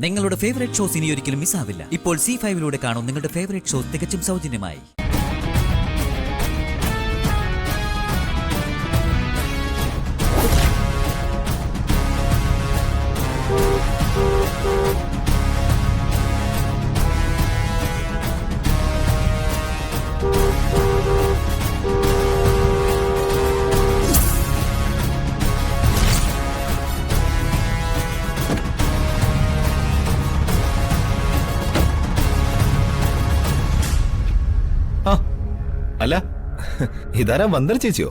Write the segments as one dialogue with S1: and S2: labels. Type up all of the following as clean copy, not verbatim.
S1: നിങ്ങളുടെ favourite shows ഇനി ഒരിക്കലും മിസ്സാവില്ല. ഇപ്പോൾ C5-ലൂടെ കാണും നിങ്ങളുടെ ഫേവറേറ്റ് ഷോസ് തികച്ചും സൗജന്യമായി.
S2: അല്ല, ഇതാരാ വന്ദന ചേച്ചിയോ?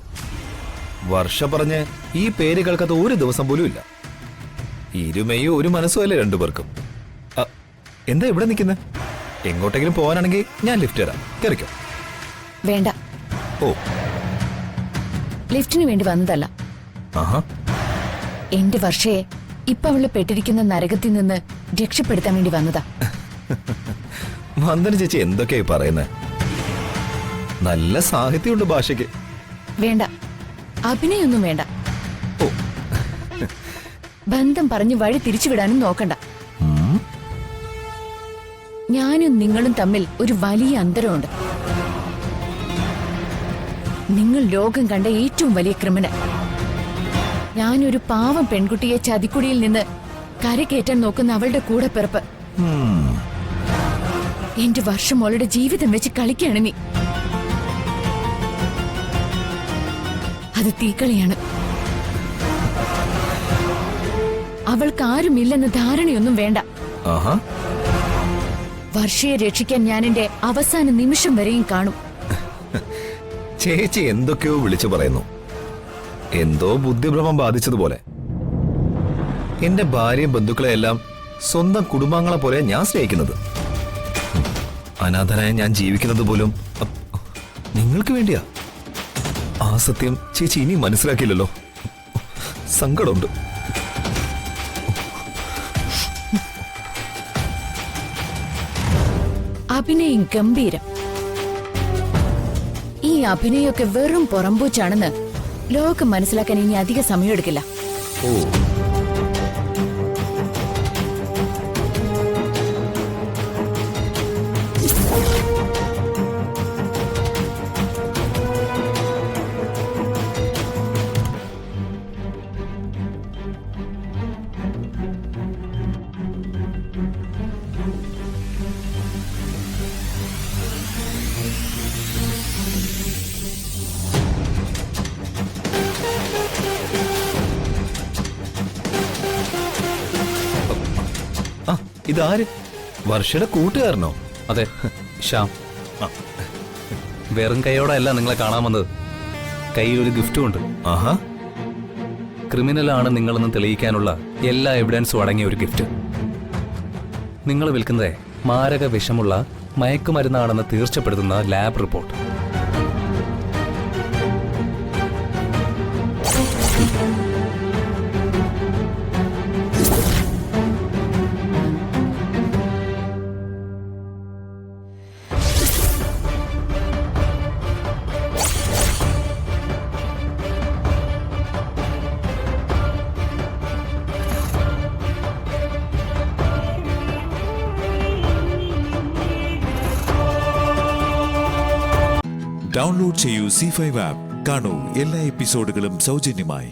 S2: വർഷ പറഞ്ഞ് ഈ പേര് കേൾക്കാത്ത ഒരു ദിവസം പോലും ഇല്ല. ഇരുമയോ ഒരു മനസ്സുമല്ലേ രണ്ടുപേർക്കും. എന്താ ഇവിടെ നിൽക്കുന്നത്? എങ്ങോട്ടെങ്കിലും പോകാനാണെങ്കിൽ ഞാൻ ലിഫ്റ്റ് തരാം, കയറിക്കോ.
S3: വേണ്ട.
S2: ഓ,
S3: ലിഫ്റ്റിന് വേണ്ടി വന്നതല്ല.
S2: ആഹാ.
S3: എന്റെ വർഷയെ ഇപ്പൊ അവള് പെട്ടിരിക്കുന്ന നരകത്തിൽ നിന്ന് രക്ഷപ്പെടുത്താൻ വേണ്ടി വന്നതാ.
S2: വന്ദന ചേച്ചി എന്തൊക്കെയായി പറയുന്നത്? നല്ല സാഹിത്യമുണ്ട് ഭാഷയ്ക്ക്.
S3: വേണ്ട, അഭിനയൊന്നും വേണ്ട.
S2: ഓ,
S3: ബന്ധം പറഞ്ഞു വഴി തിരിച്ചുവിടാനും നോക്കണ്ട. ഞാനും നിങ്ങളും തമ്മിൽ ഒരു വലിയ അന്തരമുണ്ട്. നിങ്ങൾ ലോകം കണ്ട ഏറ്റവും വലിയ ക്രിമിനൽ. ഞാനൊരു പാവം പെൺകുട്ടിയെ ചതിക്കുടിയിൽ നിന്ന് കരകയറ്റാൻ നോക്കുന്ന അവളുടെ കൂടെ പിറപ്പ്. എന്റെ വർഷം അവളുടെ ജീവിതം വെച്ച് കളിക്കുകയാണ് നീ. അത് തീക്കളിയാണ്. അവൾക്ക് ആരുമില്ലെന്ന ധാരണയൊന്നും വേണ്ട. വർഷയെ രക്ഷിക്കാൻ ഞാൻ എന്റെ അവസാന നിമിഷം വരെയും കാണും.
S2: ചേച്ചി എന്തൊക്കെയോ വിളിച്ചു പറയുന്നു. എന്തോ ബുദ്ധിഭ്രമം ബാധിച്ചതുപോലെ. എന്റെ ഭാര്യയും ബന്ധുക്കളെയെല്ലാം സ്വന്തം കുടുംബാംഗങ്ങളെ പോലെ ഞാൻ സ്നേഹിക്കുന്നത്. അനാഥനായ ഞാൻ ജീവിക്കുന്നത് പോലും നിങ്ങൾക്ക് വേണ്ടിയാ. ആ സത്യം ചേച്ചി ഇനി മനസ്സിലാക്കിയില്ലല്ലോ. സങ്കടമുണ്ട്.
S3: അഭിനയം ഗംഭീരം. ഈ അഭിനയൊക്കെ വെറും പുറംപൂച്ചാണെന്ന് ലോകം മനസ്സിലാക്കാൻ ഇനി അധിക സമയമെടുക്കില്ല.
S2: ഓ, ഇതാര്? വർഷയുടെ കൂട്ടുകാരനോ?
S4: അതെ, ശ്യാം. വെറും കൈയോടെയല്ല നിങ്ങളെ കാണാൻ വന്നത്. കയ്യിൽ ഒരു ഗിഫ്റ്റും ഉണ്ട്.
S2: ആഹാ.
S4: ക്രിമിനലാണ് നിങ്ങളെന്ന് തെളിയിക്കാനുള്ള എല്ലാ എവിഡൻസും അടങ്ങിയ ഒരു ഗിഫ്റ്റ്. നിങ്ങൾ വിൽക്കുന്നത് മാരക വിഷമുള്ള മയക്കുമരുന്നാണെന്ന് തീർച്ചപ്പെടുത്തുന്ന ലാബ് റിപ്പോർട്ട്.
S5: ഡൗൺലോഡ് ചെയ്യൂ C5 ആപ്പ്. കാണൂ എല്ലാ എപ്പിസോഡുകളും സൗജന്യമായി.